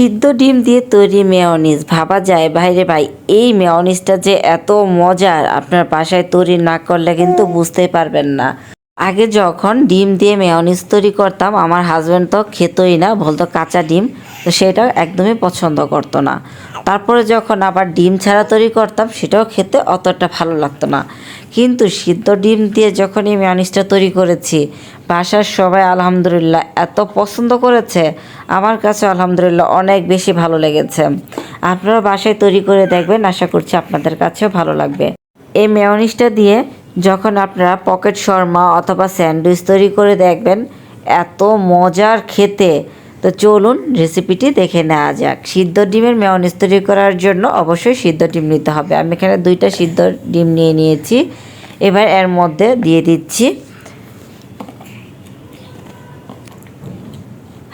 সিদ্ধ ডিম দিয়ে তৈরি মেয়োনিজ ভাবা যায় ভাইরে ভাই, এই মেয়োনিজটা যে এত মজার আপনার বাসায় তৈরি না করলে কিন্তু বুঝতেই পারবেন না। আগে যখন ডিম দিয়ে মেয়োনিজ তৈরি করতাম আমার হাজব্যান্ড তো খেতই না, বলতো কাঁচা ডিম, তো সেটা একদমই পছন্দ করতো না। তারপরে যখন আবার ডিম ছাড়া তৈরি করতাম সেটাও খেতে অতটা ভালো লাগতো না। কিন্তু সিদ্ধ ডিম দিয়ে যখন এই মেয়োনিজটা তৈরি করেছি বাসার সবাই আলহামদুলিল্লাহ এত পছন্দ করেছে, আমার কাছে আলহামদুলিল্লাহ অনেক বেশি ভালো লেগেছে। আপনারা বাসায় তৈরি করে দেখবেন, আশা করছি আপনাদের কাছেও ভালো লাগবে। এই মেয়োনিজটা দিয়ে যখন আপনারা পকেট শর্মা অথবা স্যান্ডউইচ তৈরি করে দেখবেন এত মজার খেতে। তো চলুন রেসিপিটি দেখে নেওয়া যাক। সিদ্ধ ডিমের মেয়োনিজ তৈরি করার জন্য অবশ্যই সিদ্ধ ডিম নিতে হবে। আমি এখানে 2টা সিদ্ধ ডিম নিয়ে নিয়েছি। এবার এর মধ্যে দিয়ে দিচ্ছি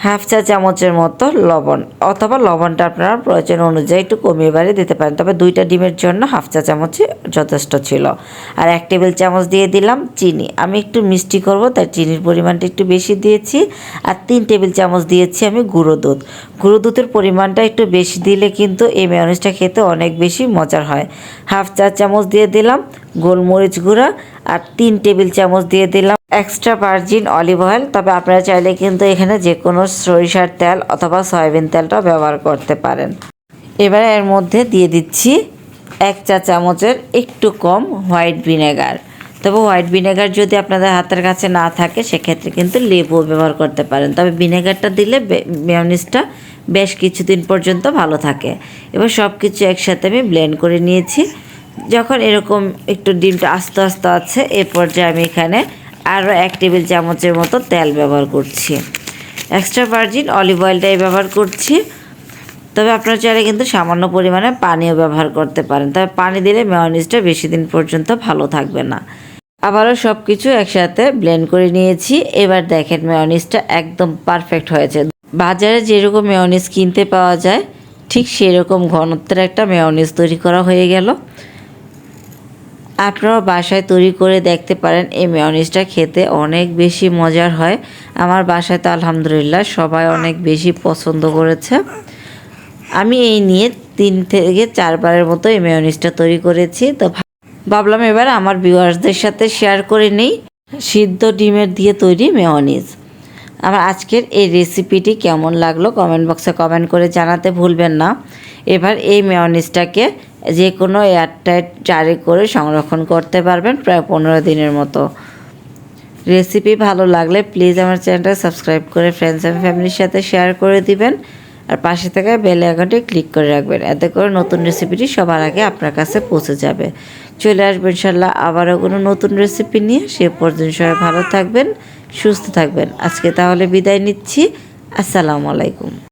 হাফ চা চামচের মতো লবণ, অথবা লবণটা আপনারা প্রয়োজন অনুযায়ী একটু কমিয়ে বাড়িয়ে দিতে পারেন, তবে 2টা ডিমের জন্য হাফ চা চামচই যথেষ্ট ছিল। আর 1 টেবিল চামচ দিয়ে দিলাম চিনি। আমি একটু মিষ্টি করব তাই চিনির পরিমাণটা একটু বেশি দিয়েছি। আর 3 টেবিল চামচ দিয়েছি আমি গুঁড়ো দুধ। গুঁড়ো দুধের পরিমাণটা একটু বেশি দিলে কিন্তু এই মেয়োনিজটা খেতে অনেক বেশি মজার হয়। হাফ চা চামচ দিয়ে দিলাম গোলমরিচ গুঁড়া, আর 3 টেবিল চামচ দিয়ে দিলাম এক্সট্রা ভার্জিন অলিভ অয়েল। তবে আপনারা চাইলে কিন্তু এখানে যে কোনো সরিষার তেল অথবা সয়াবিন তেলটাও ব্যবহার করতে পারেন। এবার এর মধ্যে দিয়ে দিচ্ছি 1 চা চামচের একটু কম হোয়াইট ভিনেগার। তবে হোয়াইট ভিনেগার যদি আপনাদের হাতের কাছে না থাকে সেক্ষেত্রে কিন্তু লেবু ব্যবহার করতে পারেন, তবে ভিনেগারটা দিলে মেয়োনিজটা বেশ কিছুদিন পর্যন্ত ভালো থাকে। এবার সব কিছু একসাথে আমি ব্লেন্ড করে নিয়েছি। যখন এরকম একটু ডিমটা আস্তে আস্তে আছে এ পর্যায়ে আমি এখানে আরও 1 টেবিল চামচের মতো তেল ব্যবহার করছি। এক্সট্রা ভার্জিন অলিভ অয়েলটাই ব্যবহার করছি। তবে আপনারা চাইলে কিন্তু সামান্য পরিমাণে পানিও ব্যবহার করতে পারেন, তবে পানি দিলে মেয়োনিজটা বেশি দিন পর্যন্ত ভালো থাকবে না। আবারও সব কিছু একসাথে ব্লেন্ড করে নিয়েছি। এবার দেখেন মেয়োনিজটা একদম পারফেক্ট হয়েছে। বাজারে যেরকম মেয়োনিজ কিনতে পাওয়া যায় ঠিক সেরকম ঘনত্বের একটা মেয়োনিজ তৈরি করা হয়ে গেল। আপনারাও বাসায় তৈরি করে দেখতে পারেন, এই মেয়োনিজটা খেতে অনেক বেশি মজার হয়। আমার বাসায় তো আলহামদুলিল্লাহ সবাই অনেক বেশি পছন্দ করেছে। আমি এই নিয়ে 3 থেকে 4 বারের মতো এই মেয়োনিজটা তৈরি করেছি। তো ভাবলাম এবার আমার ভিউয়ার্সদের সাথে শেয়ার করে নেই সিদ্ধ ডিমের দিয়ে তৈরি মেয়োনিজ। আমার আজকের এই রেসিপিটি কেমন লাগলো কমেন্ট বক্সে কমেন্ট করে জানাতে ভুলবেন না। এবার এই মেয়োনিজটাকে যে কোনো এয়ারটাইট জারে করে সংরক্ষণ করতে পারবেন প্রায় 15 দিনের মতো। রেসিপি ভালো লাগলে প্লিজ আমার চ্যানেলটা সাবস্ক্রাইব করে ফ্রেন্ডস অ্যান্ড ফ্যামিলির সাথে শেয়ার করে দিবেন, আর পাশে থাকা বেল আইকনটি ক্লিক করে রাখবেন, এতে করে নতুন রেসিপিটি সবার আগে আপনার কাছে পৌঁছে যাবে। চলে আসবেন ইনশাল্লাহ আবারও কোনো নতুন রেসিপি নিয়ে। সে পর্যন্ত সবাই ভালো থাকবেন, সুস্থ থাকবেন। আজকে তাহলে বিদায় নিচ্ছি। আসসালামু আলাইকুম।